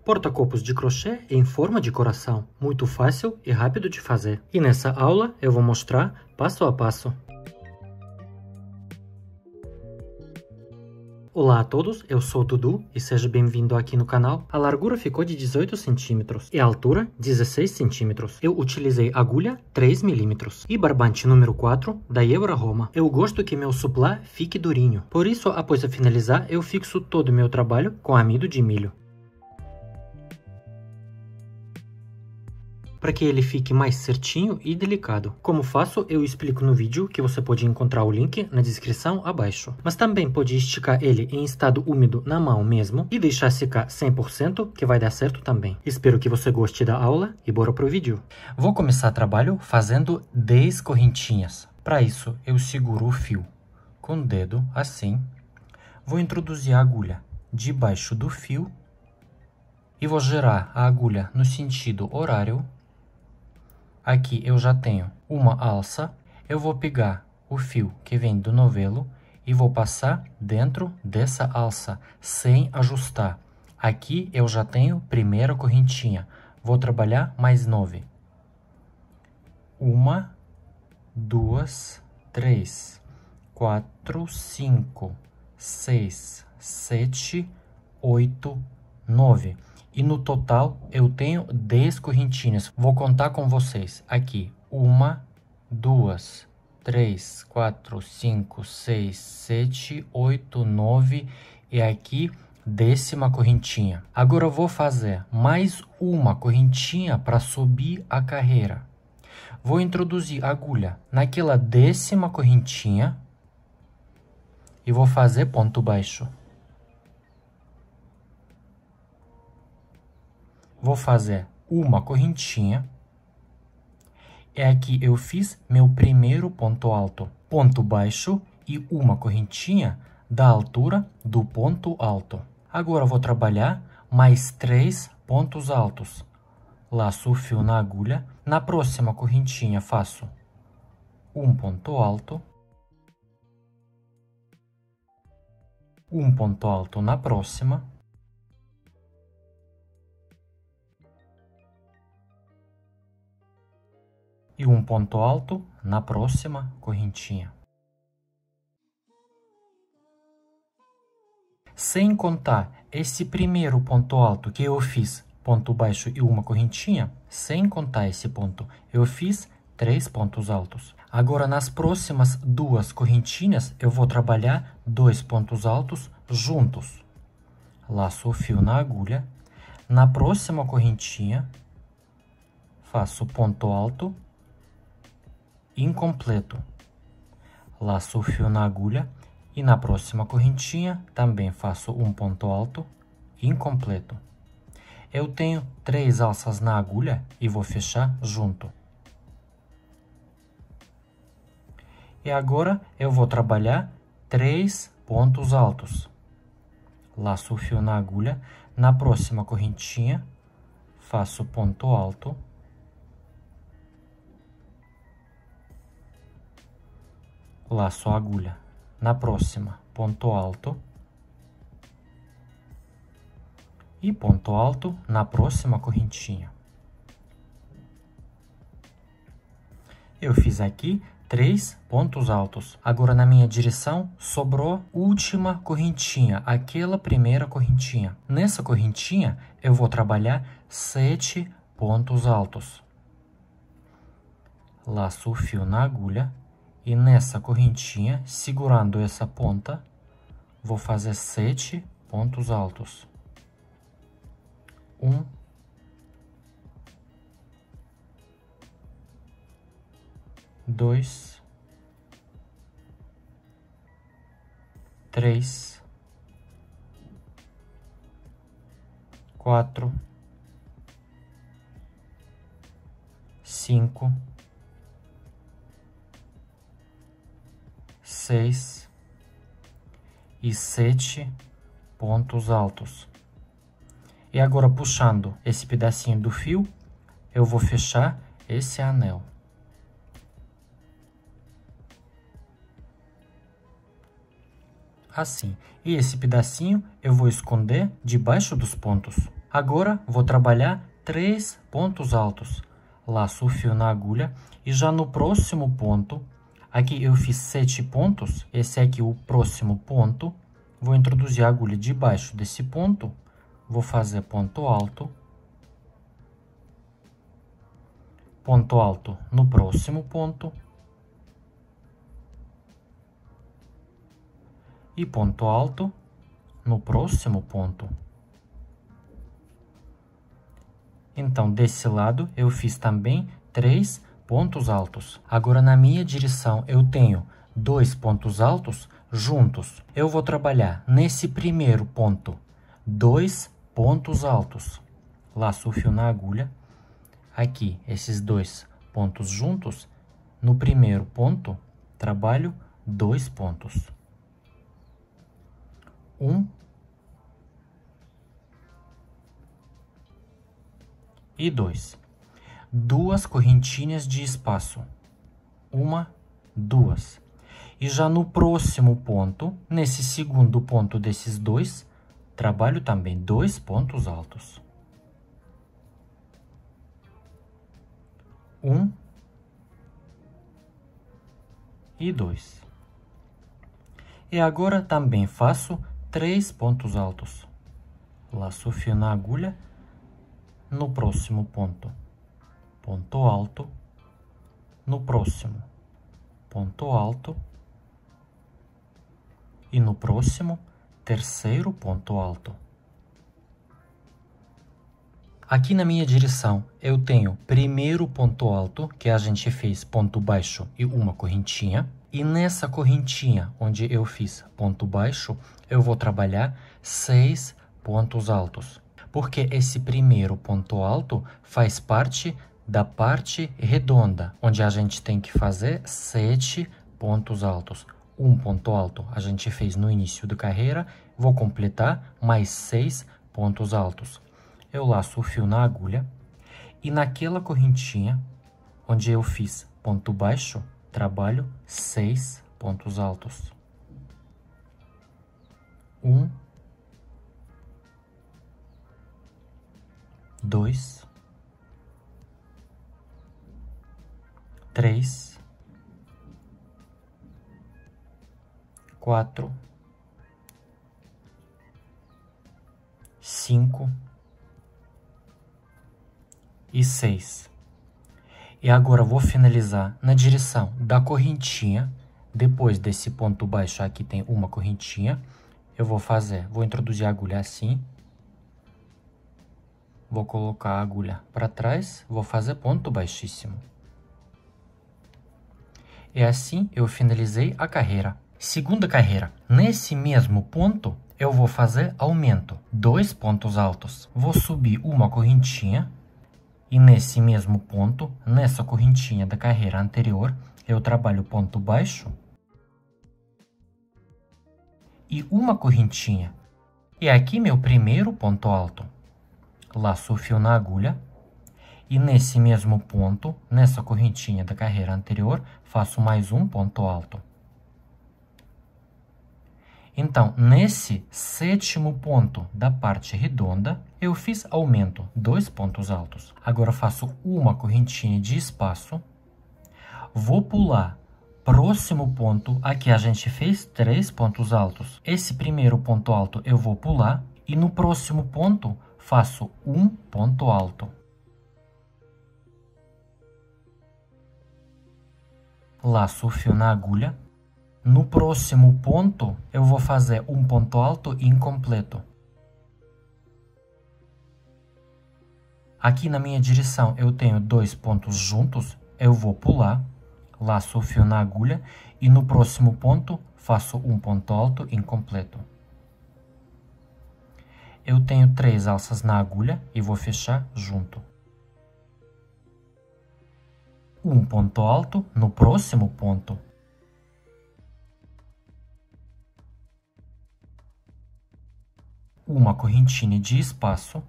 Porta-copos de crochê em forma de coração, muito fácil e rápido de fazer. E nessa aula eu vou mostrar passo a passo. Olá a todos, eu sou o Dudu e seja bem-vindo aqui no canal. A largura ficou de 18 centímetros e a altura 16 centímetros. Eu utilizei agulha 3 milímetros e barbante número 4 da Eura Roma. Eu gosto que meu suplá fique durinho, por isso após finalizar eu fixo todo o meu trabalho com amido de milho. Para que ele fique mais certinho e delicado. Como faço, eu explico no vídeo, que você pode encontrar o link na descrição abaixo. Mas também pode esticar ele em estado úmido na mão mesmo e deixar secar 100%, que vai dar certo também. Espero que você goste da aula e bora pro vídeo. Vou começar o trabalho fazendo 10 correntinhas. Para isso, eu seguro o fio com o dedo assim. Vou introduzir a agulha debaixo do fio e vou girar a agulha no sentido horário. Aqui eu já tenho uma alça, eu vou pegar o fio que vem do novelo e vou passar dentro dessa alça, sem ajustar. Aqui eu já tenho primeira correntinha, vou trabalhar mais 9. 1, 2, 3, 4, 5, 6, 7, 8, 9. E no total eu tenho 10 correntinhas. Vou contar com vocês aqui. 1, 2, 3, 4, 5, 6, 7, 8, 9 e aqui 10ª correntinha. Agora eu vou fazer mais uma correntinha para subir a carreira. Vou introduzir a agulha naquela 10ª correntinha e vou fazer ponto baixo. Vou fazer uma correntinha. E aqui eu fiz meu primeiro ponto alto. Ponto baixo e uma correntinha da altura do ponto alto. Agora vou trabalhar mais 3 pontos altos. Laço o fio na agulha. Na próxima correntinha faço um ponto alto. Um ponto alto na próxima. E um ponto alto na próxima correntinha. Sem contar esse primeiro ponto alto que eu fiz ponto baixo e uma correntinha, sem contar esse ponto, eu fiz 3 pontos altos. Agora nas próximas 2 correntinhas eu vou trabalhar 2 pontos altos juntos. Laço o fio na agulha. Na próxima correntinha faço ponto alto incompleto. Laço o fio na agulha e na próxima correntinha também faço um ponto alto incompleto. Eu tenho 3 alças na agulha e vou fechar junto. E agora eu vou trabalhar 3 pontos altos. Laço o fio na agulha, na próxima correntinha faço ponto alto. Laço a agulha, na próxima ponto alto e ponto alto na próxima correntinha. Eu fiz aqui 3 pontos altos. Agora na minha direção sobrou última correntinha, aquela primeira correntinha. Nessa correntinha eu vou trabalhar 7 pontos altos. Laço o fio na agulha. E nessa correntinha, segurando essa ponta, vou fazer 7 pontos altos. 1, 2, 3, 4, 5, 6 e 7 pontos altos. E agora, puxando esse pedacinho do fio, eu vou fechar esse anel. Assim. E esse pedacinho eu vou esconder debaixo dos pontos. Agora, vou trabalhar 3 pontos altos. Laço o fio na agulha e já no próximo ponto, aqui eu fiz 7 pontos, esse aqui é o próximo ponto, vou introduzir a agulha debaixo desse ponto, vou fazer ponto alto no próximo ponto, e ponto alto no próximo ponto. Então, desse lado, eu fiz também 3 pontos altos. Agora, na minha direção, eu tenho 2 pontos altos juntos. Eu vou trabalhar nesse primeiro ponto 2 pontos altos. Laço o fio na agulha. Aqui, esses 2 pontos juntos. No primeiro ponto, trabalho 2 pontos. 1 e 2. 2 correntinhas de espaço. 1, 2. E já no próximo ponto, nesse segundo ponto desses 2, trabalho também 2 pontos altos. 1 e 2. E agora também faço 3 pontos altos. Laço o fio na agulha. No próximo ponto, ponto alto. No próximo, ponto alto. E no próximo, terceiro ponto alto. Aqui na minha direção, eu tenho primeiro ponto alto, que a gente fez ponto baixo e uma correntinha. E nessa correntinha, onde eu fiz ponto baixo, eu vou trabalhar 6 pontos altos. Porque esse primeiro ponto alto faz parte da parte redonda, onde a gente tem que fazer 7 pontos altos. Um ponto alto a gente fez no início da carreira, vou completar mais 6 pontos altos. Eu laço o fio na agulha e naquela correntinha, onde eu fiz ponto baixo, trabalho 6 pontos altos. 1, 2, 3, 4, 5 e 6. E agora vou finalizar na direção da correntinha. Depois desse ponto baixo aqui tem uma correntinha. Eu vou introduzir a agulha assim. Vou colocar a agulha para trás, vou fazer ponto baixíssimo. E assim eu finalizei a carreira. Segunda carreira. Nesse mesmo ponto, eu vou fazer aumento. 2 pontos altos. Vou subir uma correntinha. E nesse mesmo ponto, nessa correntinha da carreira anterior, eu trabalho ponto baixo. E uma correntinha. E aqui meu primeiro ponto alto. Laço o fio na agulha. E nesse mesmo ponto, nessa correntinha da carreira anterior, faço mais um ponto alto. Então, nesse sétimo ponto da parte redonda, eu fiz aumento, 2 pontos altos. Agora, faço uma correntinha de espaço. Vou pular próximo ponto. Aqui a gente fez 3 pontos altos. Esse primeiro ponto alto eu vou pular. E no próximo ponto, faço um ponto alto. Laço o fio na agulha. No próximo ponto, eu vou fazer um ponto alto incompleto. Aqui na minha direção, eu tenho 2 pontos juntos, eu vou pular, laço o fio na agulha e no próximo ponto, faço um ponto alto incompleto. Eu tenho 3 alças na agulha e vou fechar junto. Um ponto alto no próximo ponto. Uma correntinha de espaço,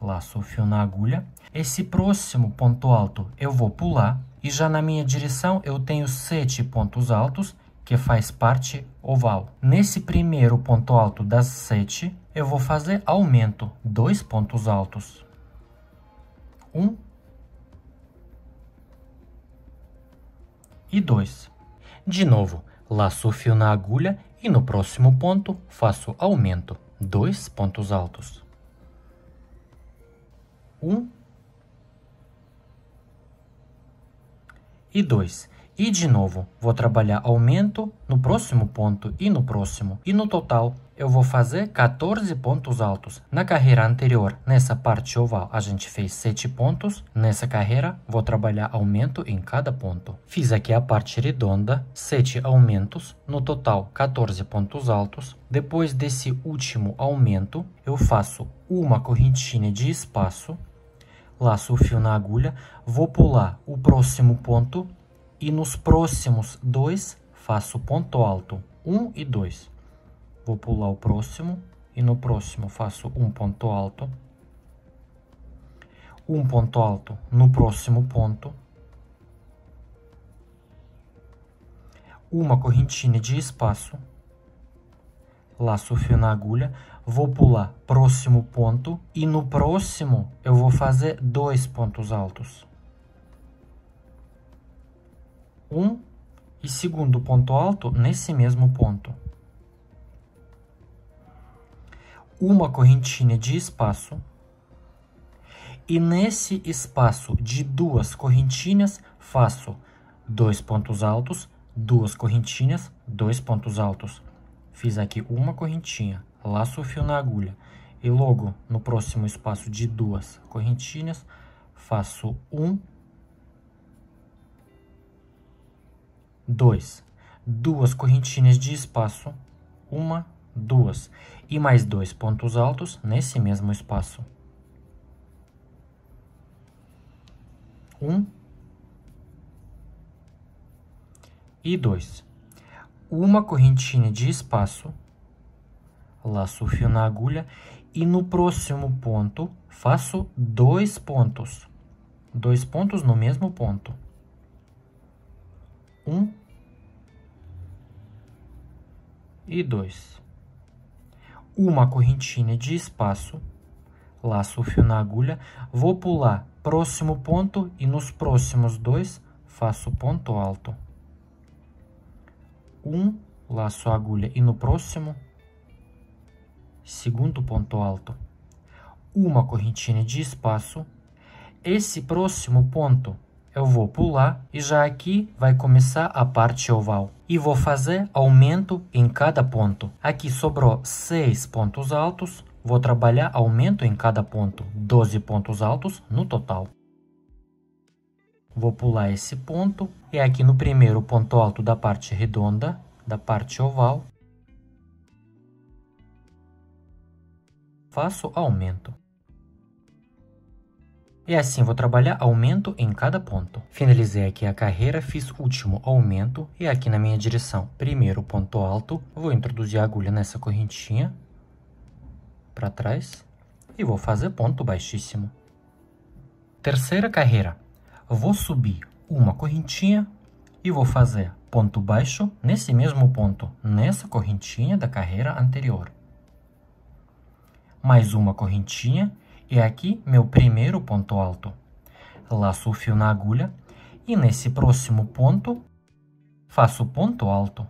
laço o fio na agulha. Esse próximo ponto alto eu vou pular e já na minha direção eu tenho 7 pontos altos que faz parte oval. Nesse primeiro ponto alto das 7, eu vou fazer aumento, 2 pontos altos. 1 e 2. De novo, laço o fio na agulha e no próximo ponto faço aumento, 2 pontos altos. 1 e 2. E de novo, vou trabalhar aumento no próximo ponto e no próximo. E no total, eu vou fazer 14 pontos altos. Na carreira anterior, nessa parte oval, a gente fez 7 pontos. Nessa carreira, vou trabalhar aumento em cada ponto. Fiz aqui a parte redonda, 7 aumentos. No total, 14 pontos altos. Depois desse último aumento, eu faço uma correntinha de espaço. Laço o fio na agulha, vou pular o próximo ponto e nos próximos 2 faço ponto alto, 1 e 2. Vou pular o próximo e no próximo faço um ponto alto. Um ponto alto no próximo ponto. Uma correntinha de espaço. Laço o fio na agulha, vou pular próximo ponto e no próximo eu vou fazer 2 pontos altos. 1 e segundo ponto alto nesse mesmo ponto. Uma correntinha de espaço. E nesse espaço de 2 correntinhas faço 2 pontos altos, 2 correntinhas, 2 pontos altos. Fiz aqui uma correntinha, laço o fio na agulha e logo no próximo espaço de 2 correntinhas faço 1, 2, 2 correntinhas de espaço, 1, 2 e mais 2 pontos altos nesse mesmo espaço. 1 e 2. Uma correntinha de espaço, laço o fio na agulha e no próximo ponto faço 2 pontos. 2 pontos no mesmo ponto. 1 e 2. Uma correntinha de espaço, laço o fio na agulha, vou pular próximo ponto e nos próximos 2 faço ponto alto. 1, laço a agulha e no próximo, segundo ponto alto. Uma correntinha de espaço. Esse próximo ponto eu vou pular e já aqui vai começar a parte oval. E vou fazer aumento em cada ponto. Aqui sobrou 6 pontos altos. Vou trabalhar aumento em cada ponto. 12 pontos altos no total. Vou pular esse ponto. E aqui no primeiro ponto alto da parte redonda, da parte oval, faço aumento. E assim vou trabalhar aumento em cada ponto. Finalizei aqui a carreira, fiz o último aumento. E aqui na minha direção, primeiro ponto alto, vou introduzir a agulha nessa correntinha para trás e vou fazer ponto baixíssimo. Terceira carreira, vou subir uma correntinha e vou fazer ponto baixo nesse mesmo ponto, nessa correntinha da carreira anterior. Mais uma correntinha e aqui meu primeiro ponto alto. Laço o fio na agulha e nesse próximo ponto faço ponto alto.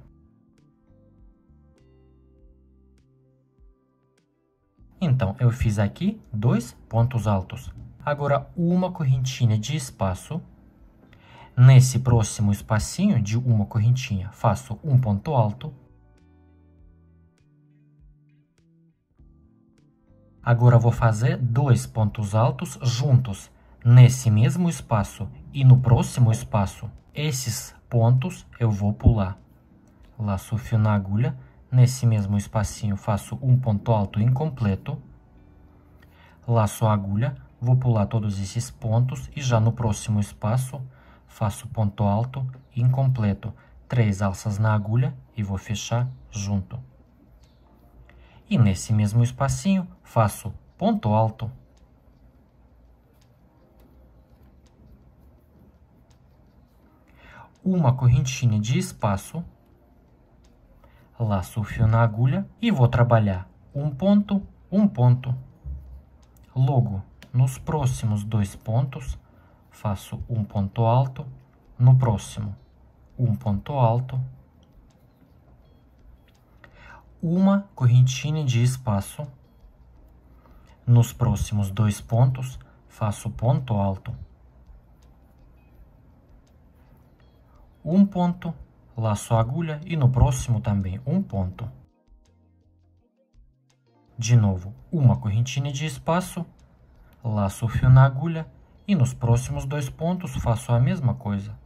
Então, eu fiz aqui 2 pontos altos. Agora, uma correntinha de espaço. Nesse próximo espacinho de uma correntinha, faço um ponto alto. Agora, vou fazer 2 pontos altos juntos, nesse mesmo espaço e no próximo espaço. Esses pontos eu vou pular. Laço o fio na agulha, nesse mesmo espacinho faço um ponto alto incompleto. Laço a agulha, vou pular todos esses pontos e já no próximo espaço faço ponto alto incompleto, 3 alças na agulha e vou fechar junto. E nesse mesmo espacinho faço ponto alto. Uma correntinha de espaço, laço o fio na agulha e vou trabalhar um ponto um ponto. Logo, nos próximos 2 pontos, faço um ponto alto, no próximo, um ponto alto, uma correntinha de espaço, nos próximos 2 pontos, faço ponto alto, um ponto, laço a agulha e no próximo também um ponto. De novo, uma correntinha de espaço, laço o fio na agulha e nos próximos 2 pontos faço a mesma coisa.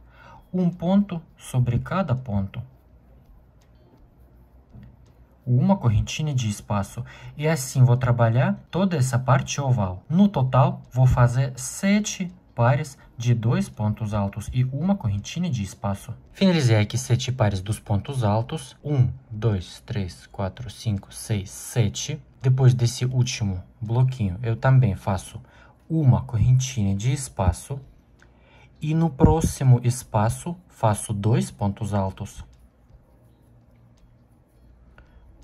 Um ponto sobre cada ponto. Uma correntinha de espaço. E assim vou trabalhar toda essa parte oval. No total, vou fazer 7 pares de 2 pontos altos e uma correntinha de espaço. Finalizei aqui 7 pares dos pontos altos. 1, 2, 3, 4, 5, 6, 7. Depois desse último bloquinho, eu também faço uma correntinha de espaço. E no próximo espaço, faço 2 pontos altos.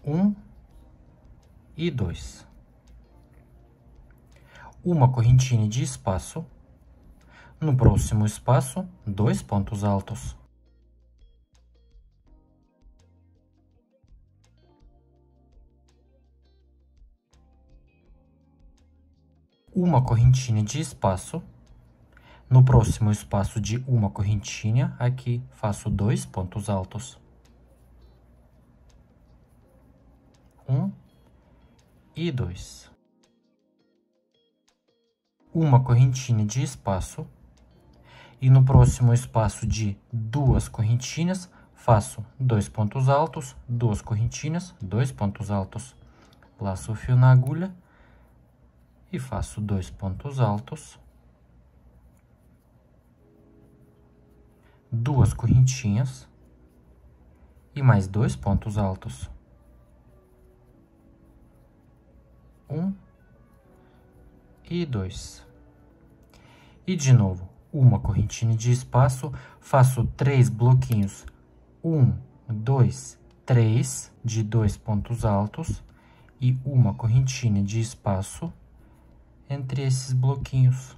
1 e 2. Uma correntinha de espaço. No próximo espaço, 2 pontos altos. Uma correntinha de espaço. No próximo espaço de uma correntinha, aqui faço 2 pontos altos. 1 e 2. Uma correntinha de espaço. E no próximo espaço de 2 correntinhas, faço 2 pontos altos, 2 correntinhas, 2 pontos altos. Laço o fio na agulha e faço 2 pontos altos. 2 correntinhas e mais 2 pontos altos. 1 e 2. E de novo, uma correntinha de espaço, faço 3 bloquinhos. 1, 2, 3 de 2 pontos altos e uma correntinha de espaço entre esses bloquinhos.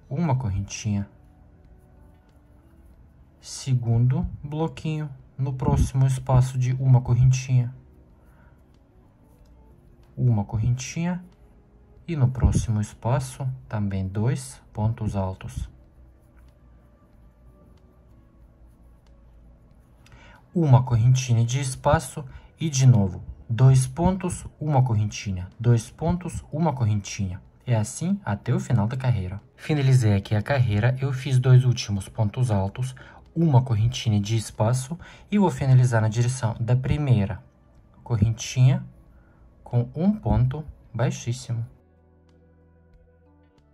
Uma correntinha. Segundo bloquinho, no próximo espaço de uma correntinha. Uma correntinha e no próximo espaço também 2 pontos altos. Uma correntinha de espaço e de novo 2 pontos, uma correntinha, 2 pontos, uma correntinha. É assim até o final da carreira. Finalizei aqui a carreira, eu fiz 2 últimos pontos altos, uma correntinha de espaço e vou finalizar na direção da primeira correntinha com um ponto baixíssimo.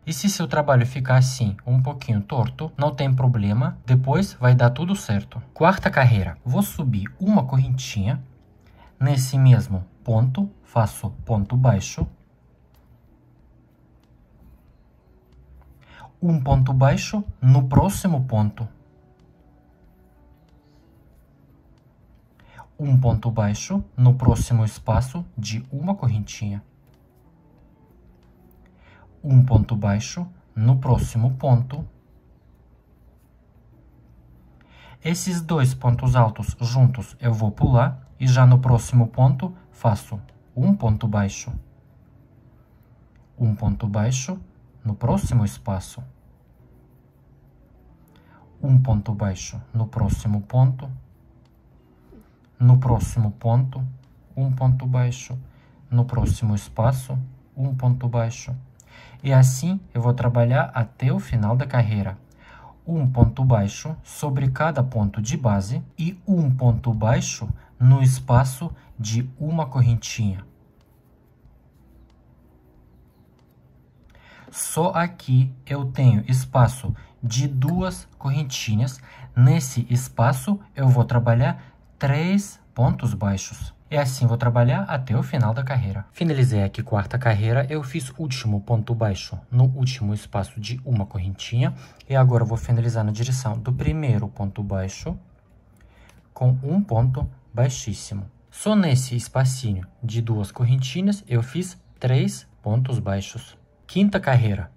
E se seu trabalho ficar assim, um pouquinho torto, não tem problema, depois vai dar tudo certo. Quarta carreira, vou subir uma correntinha, nesse mesmo ponto, faço ponto baixo, um ponto baixo no próximo ponto, um ponto baixo no próximo espaço de uma correntinha, um ponto baixo no próximo ponto. Esses 2 pontos altos juntos eu vou pular e já no próximo ponto faço um ponto baixo no próximo espaço, um ponto baixo no próximo ponto, no próximo ponto, um ponto baixo, no próximo espaço, um ponto baixo. E assim eu vou trabalhar até o final da carreira. Um ponto baixo sobre cada ponto de base e um ponto baixo no espaço de uma correntinha. Só aqui eu tenho espaço de 2 correntinhas. Nesse espaço eu vou trabalhar 3 pontos baixos. E assim vou trabalhar até o final da carreira. Finalizei aqui quarta carreira, eu fiz o último ponto baixo no último espaço de uma correntinha. E agora eu vou finalizar na direção do primeiro ponto baixo com um ponto baixíssimo. Só nesse espacinho de duas correntinhas, eu fiz 3 pontos baixos. Quinta carreira.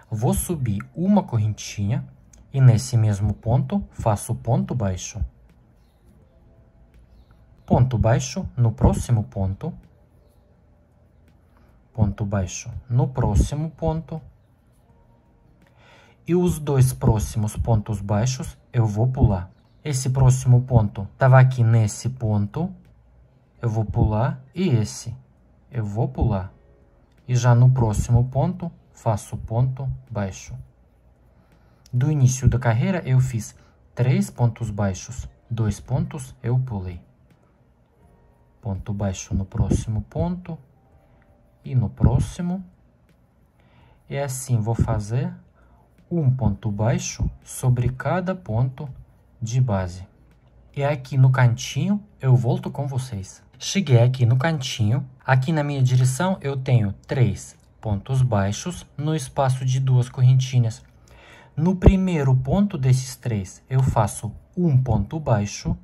Vou subir uma correntinha e nesse mesmo ponto, faço ponto baixo. Ponto baixo no próximo ponto. Ponto baixo no próximo ponto. E os dois próximos pontos baixos eu vou pular. Esse próximo ponto estava aqui nesse ponto. Eu vou pular e esse eu vou pular. E já no próximo ponto, faço ponto baixo. Do início da carreira, eu fiz 3 pontos baixos. 2 pontos eu pulei. Ponto baixo no próximo ponto. E no próximo. E assim vou fazer um ponto baixo sobre cada ponto de base. E aqui no cantinho, eu volto com vocês. Cheguei aqui no cantinho. Aqui na minha direção, eu tenho 3 pontos baixos no espaço de duas correntinhas. No primeiro ponto desses 3, eu faço um ponto baixo.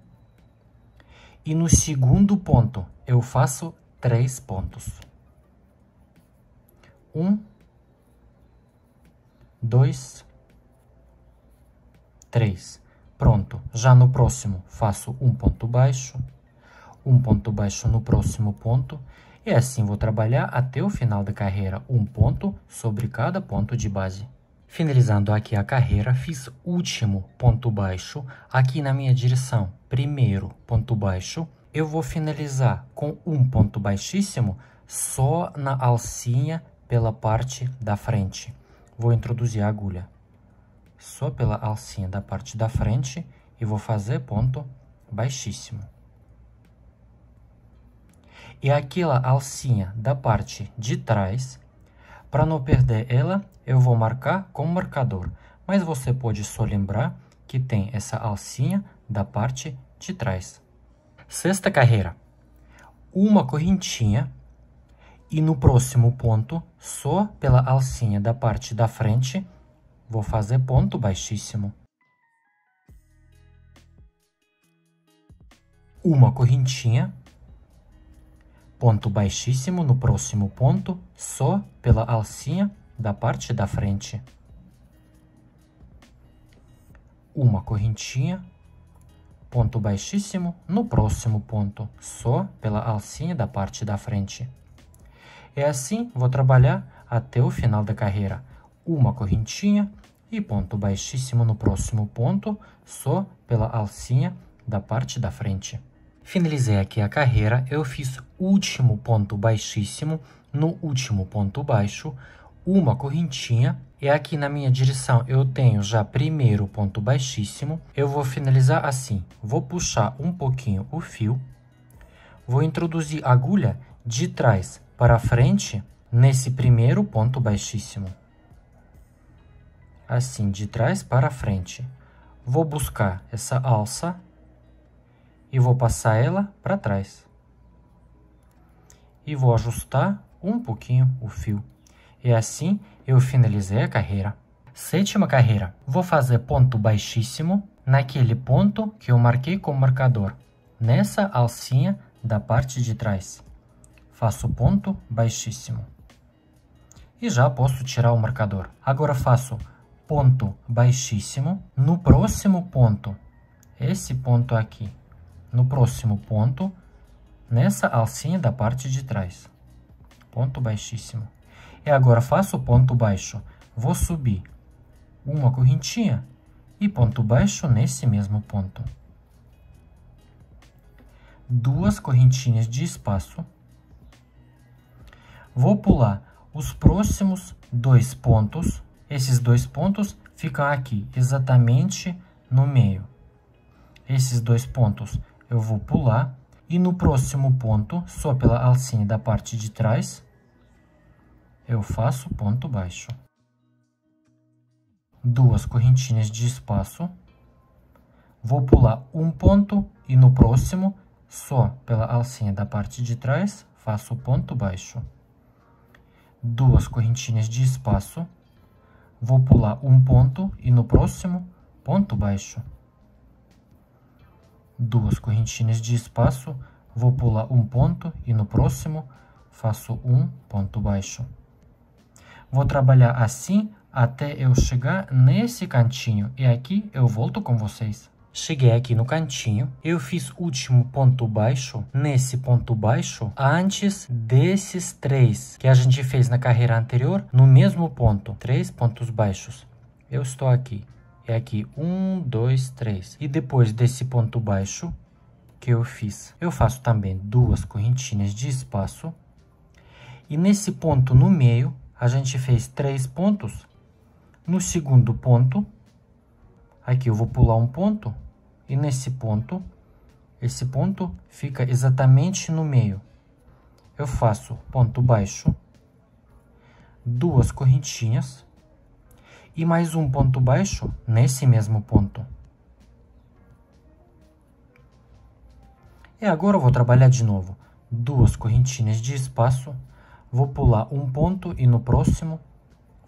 E no segundo ponto, eu faço 3 pontos. 1, 2, 3. Pronto. Já no próximo, faço um ponto baixo no próximo ponto, e assim vou trabalhar até o final da carreira, um ponto sobre cada ponto de base. Finalizando aqui a carreira, fiz último ponto baixo, aqui na minha direção, primeiro ponto baixo. Eu vou finalizar com um ponto baixíssimo só na alcinha pela parte da frente. Vou introduzir a agulha só pela alcinha da parte da frente e vou fazer ponto baixíssimo. E aquela alcinha da parte de trás, para não perder ela, eu vou marcar com marcador. Mas você pode só lembrar que tem essa alcinha da parte de trás. Sexta carreira. Uma correntinha e no próximo ponto, só pela alcinha da parte da frente, vou fazer ponto baixíssimo. Uma correntinha. Ponto baixíssimo no próximo ponto, só pela alcinha da parte da frente. Uma correntinha, ponto baixíssimo no próximo ponto, só pela alcinha da parte da frente. E assim vou trabalhar até o final da carreira. Uma correntinha e ponto baixíssimo no próximo ponto, só pela alcinha da parte da frente. Finalizei aqui a carreira, eu fiz último ponto baixíssimo no último ponto baixo, uma correntinha, e aqui na minha direção eu tenho já primeiro ponto baixíssimo. Eu vou finalizar assim, vou puxar um pouquinho o fio, vou introduzir a agulha de trás para frente nesse primeiro ponto baixíssimo. Assim, de trás para frente. Vou buscar essa alça e vou passar ela para trás. E vou ajustar um pouquinho o fio. E assim eu finalizei a carreira. Sétima carreira. Vou fazer ponto baixíssimo naquele ponto que eu marquei com o marcador. Nessa alcinha da parte de trás. Faço ponto baixíssimo. E já posso tirar o marcador. Agora faço ponto baixíssimo no próximo ponto. Esse ponto aqui. No próximo ponto, nessa alcinha da parte de trás. Ponto baixíssimo. E agora faço ponto baixo. Vou subir uma correntinha e ponto baixo nesse mesmo ponto. Duas correntinhas de espaço. Vou pular os próximos 2 pontos. Esses 2 pontos ficam aqui, exatamente no meio. Esses 2 pontos eu vou pular e no próximo ponto, só pela alcinha da parte de trás, eu faço ponto baixo. Duas correntinhas de espaço, vou pular um ponto e no próximo, só pela alcinha da parte de trás, faço ponto baixo. Duas correntinhas de espaço, vou pular um ponto e no próximo, ponto baixo. Duas correntinhas de espaço, vou pular um ponto e no próximo faço um ponto baixo. Vou trabalhar assim até eu chegar nesse cantinho e aqui eu volto com vocês. Cheguei aqui no cantinho, eu fiz o último ponto baixo nesse ponto baixo antes desses 3 que a gente fez na carreira anterior, no mesmo ponto, 3 pontos baixos. Eu estou aqui, é aqui 1, 2, 3. E depois desse ponto baixo que eu fiz, eu faço também 2 correntinhas de espaço. E nesse ponto no meio, a gente fez 3 pontos. No segundo ponto, aqui eu vou pular um ponto. E nesse ponto, esse ponto fica exatamente no meio. Eu faço ponto baixo, 2 correntinhas e mais um ponto baixo nesse mesmo ponto. E agora eu vou trabalhar de novo. 2 correntinhas de espaço, vou pular um ponto e no próximo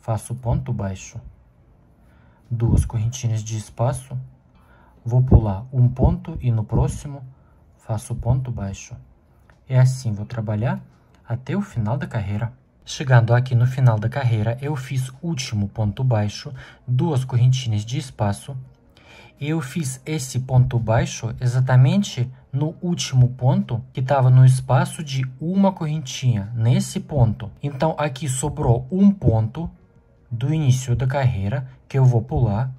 faço ponto baixo. 2 correntinhas de espaço, vou pular um ponto e no próximo faço ponto baixo. E assim vou trabalhar até o final da carreira. Chegando aqui no final da carreira, eu fiz o último ponto baixo, 2 correntinhas de espaço. E eu fiz esse ponto baixo exatamente no último ponto que estava no espaço de uma correntinha, nesse ponto. Então aqui sobrou um ponto do início da carreira que eu vou pular.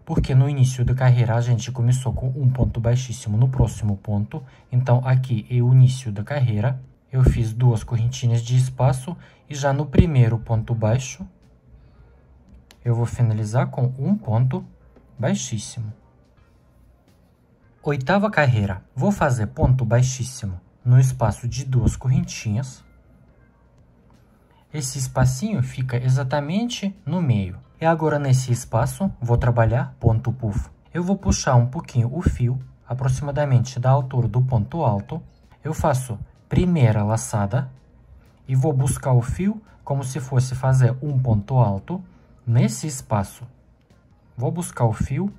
Porque no início da carreira a gente começou com um ponto baixíssimo no próximo ponto. Então, aqui é o início da carreira. Eu fiz 2 correntinhas de espaço e já no primeiro ponto baixo, eu vou finalizar com um ponto baixíssimo. Oitava carreira. Vou fazer ponto baixíssimo no espaço de 2 correntinhas. Esse espacinho fica exatamente no meio. E agora, nesse espaço, vou trabalhar ponto puff. Eu vou puxar um pouquinho o fio, aproximadamente da altura do ponto alto. Eu faço primeira laçada e vou buscar o fio como se fosse fazer um ponto alto nesse espaço. Vou buscar o fio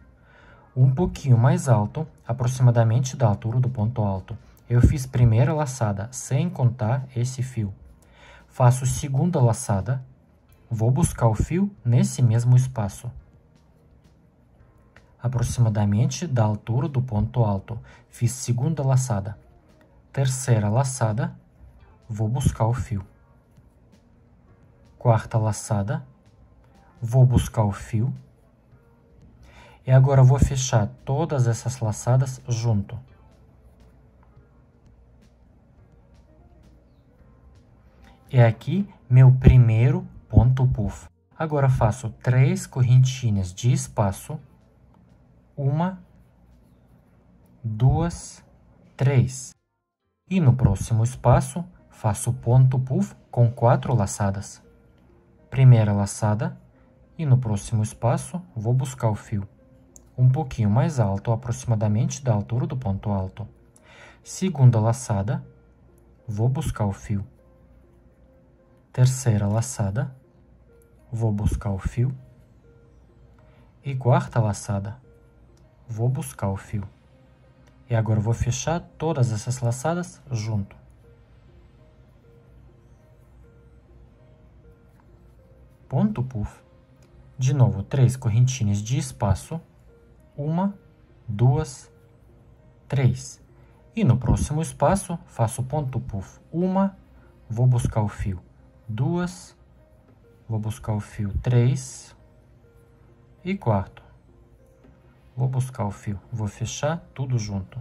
um pouquinho mais alto, aproximadamente da altura do ponto alto. Eu fiz primeira laçada sem contar esse fio. Faço segunda laçada. Vou buscar o fio nesse mesmo espaço, aproximadamente da altura do ponto alto. Fiz segunda laçada. Terceira laçada, vou buscar o fio. Quarta laçada, vou buscar o fio. E agora vou fechar todas essas laçadas junto. É aqui meu primeiro ponto puff. Agora faço 3 correntinhas de espaço, 1, 2, 3. E no próximo espaço, faço ponto puff com 4 laçadas. Primeira laçada, e no próximo espaço, vou buscar o fio. Um pouquinho mais alto, aproximadamente da altura do ponto alto. Segunda laçada, vou buscar o fio. Terceira laçada, vou buscar o fio. E quarta laçada, vou buscar o fio. E agora vou fechar todas essas laçadas junto. Ponto puff. De novo, 3 correntinhas de espaço. 1, 2, 3. E no próximo espaço, faço ponto puff. 1, vou buscar o fio. 2, vou buscar o fio. 3 e quarto. Vou buscar o fio. Vou fechar tudo junto.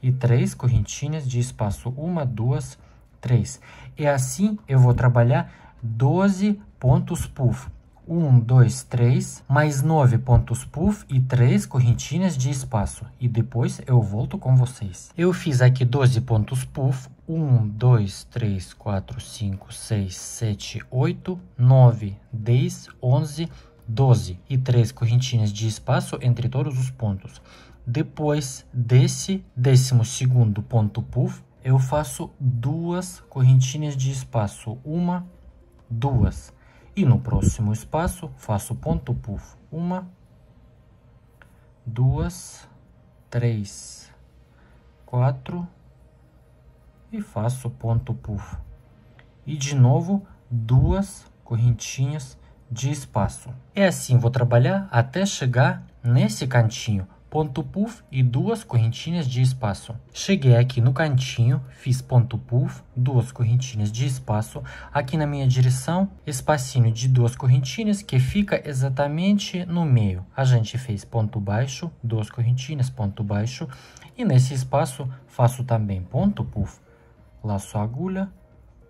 E 3 correntinhas de espaço. 1, 2, 3. E assim eu vou trabalhar 12 pontos puff. 1, 2, 3, mais 9 pontos puff e 3 correntinhas de espaço. E depois eu volto com vocês. Eu fiz aqui 12 pontos puff. 1, 2, 3, 4, 5, 6, 7, 8, 9, 10, 11, 12. E 3 correntinhas de espaço entre todos os pontos. Depois desse 12º ponto puff, eu faço 2 correntinhas de espaço. 1, 2. E no próximo espaço, faço ponto puff. 1, 2, 3, 4, e faço ponto puff. E de novo, 2 correntinhas de espaço. E assim vou trabalhar até chegar nesse cantinho. Ponto puff e 2 correntinhas de espaço. Cheguei aqui no cantinho, fiz ponto puff, 2 correntinhas de espaço. Aqui na minha direção, espacinho de 2 correntinhas que fica exatamente no meio. A gente fez ponto baixo, 2 correntinhas, ponto baixo. E nesse espaço, faço também ponto puff. Laço a agulha,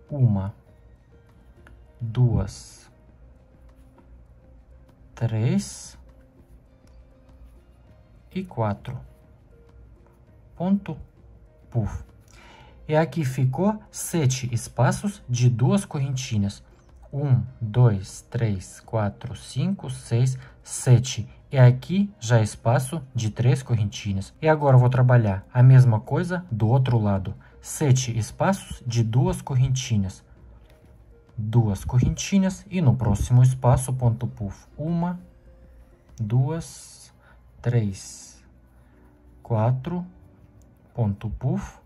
1, 2, 3 e 4. Ponto puff. E aqui ficou 7 espaços de 2 correntinhas. 1, 2, 3, 4, 5, 6, 7. E aqui já é espaço de 3 correntinhas. E agora eu vou trabalhar a mesma coisa do outro lado. 7 espaços de 2 correntinhas. 2 correntinhas e no próximo espaço ponto puff. 1, 2, 3, 4, ponto puff.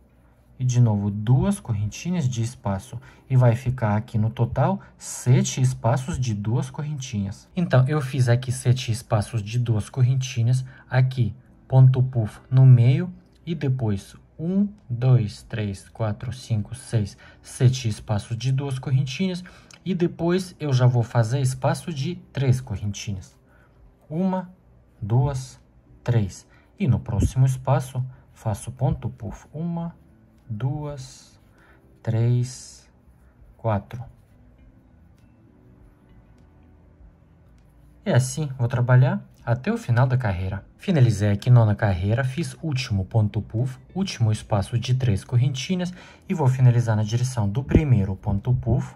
E de novo 2 correntinhas de espaço. E vai ficar aqui no total 7 espaços de 2 correntinhas. Então, eu fiz aqui 7 espaços de 2 correntinhas. Aqui, ponto puff no meio. E depois 1, 2, 3, 4, 5, 6, 7 espaços de 2 correntinhas. E depois eu já vou fazer espaço de 3 correntinhas. 1, 2, 3. E no próximo espaço, faço ponto puff. 1, 2, 3, 4. E assim vou trabalhar até o final da carreira. Finalizei aqui nona carreira, fiz último ponto puff, último espaço de 3 correntinhas e vou finalizar na direção do primeiro ponto puff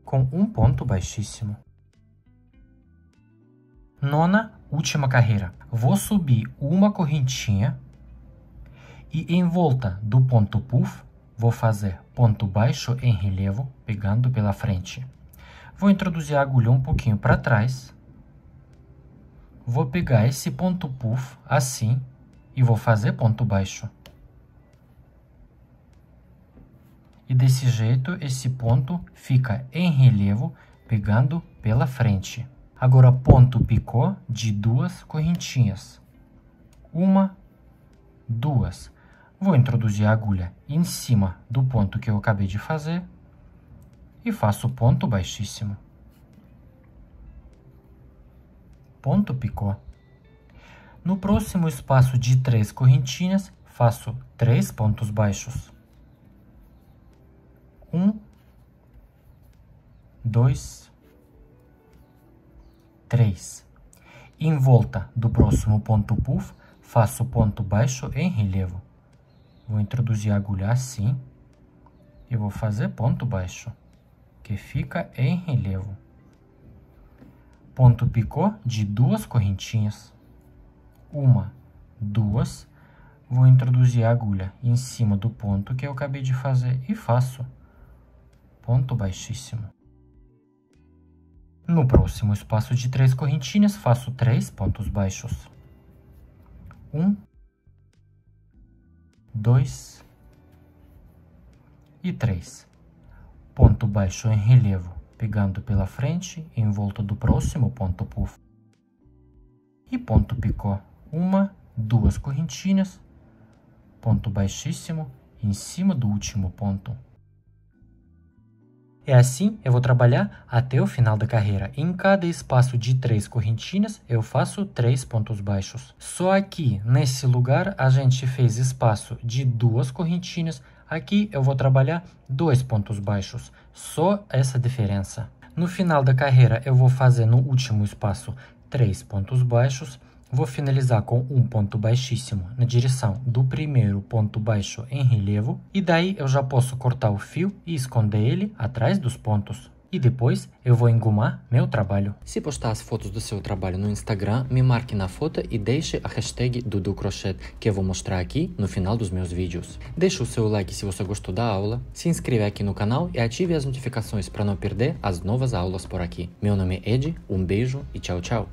com um ponto baixíssimo. Nona, última carreira. Vou subir uma correntinha e em volta do ponto puff vou fazer ponto baixo em relevo, pegando pela frente. Vou introduzir a agulha um pouquinho para trás. Vou pegar esse ponto puff assim e vou fazer ponto baixo. E desse jeito esse ponto fica em relevo, pegando pela frente. Agora ponto picô de 2 correntinhas. 1, 2. Vou introduzir a agulha em cima do ponto que eu acabei de fazer e faço ponto baixíssimo. Ponto picô. No próximo espaço de 3 correntinhas, faço 3 pontos baixos. 1, 2, 3. Em volta do próximo ponto puff, faço ponto baixo em relevo. Vou introduzir a agulha assim e vou fazer ponto baixo, que fica em relevo. Ponto picô de 2 correntinhas. 1, 2. Vou introduzir a agulha em cima do ponto que eu acabei de fazer e faço ponto baixíssimo. No próximo espaço de 3 correntinhas, faço 3 pontos baixos. 1, 2 e 3. Ponto baixo em relevo, pegando pela frente em volta do próximo ponto puff. E ponto picô. 1, 2 correntinhas, ponto baixíssimo em cima do último ponto. É assim eu vou trabalhar até o final da carreira. Em cada espaço de 3 correntinhas, eu faço 3 pontos baixos. Só aqui, nesse lugar, a gente fez espaço de 2 correntinhas. Aqui eu vou trabalhar 2 pontos baixos. Só essa diferença. No final da carreira, eu vou fazer no último espaço 3 pontos baixos. Vou finalizar com um ponto baixíssimo na direção do primeiro ponto baixo em relevo. E daí eu já posso cortar o fio e esconder ele atrás dos pontos. E depois eu vou engomar meu trabalho. Se postar as fotos do seu trabalho no Instagram, me marque na foto e deixe a hashtag DuduCrochê, que eu vou mostrar aqui no final dos meus vídeos. Deixe o seu like se você gostou da aula, se inscreva aqui no canal e ative as notificações para não perder as novas aulas por aqui. Meu nome é Ed, um beijo e tchau, tchau!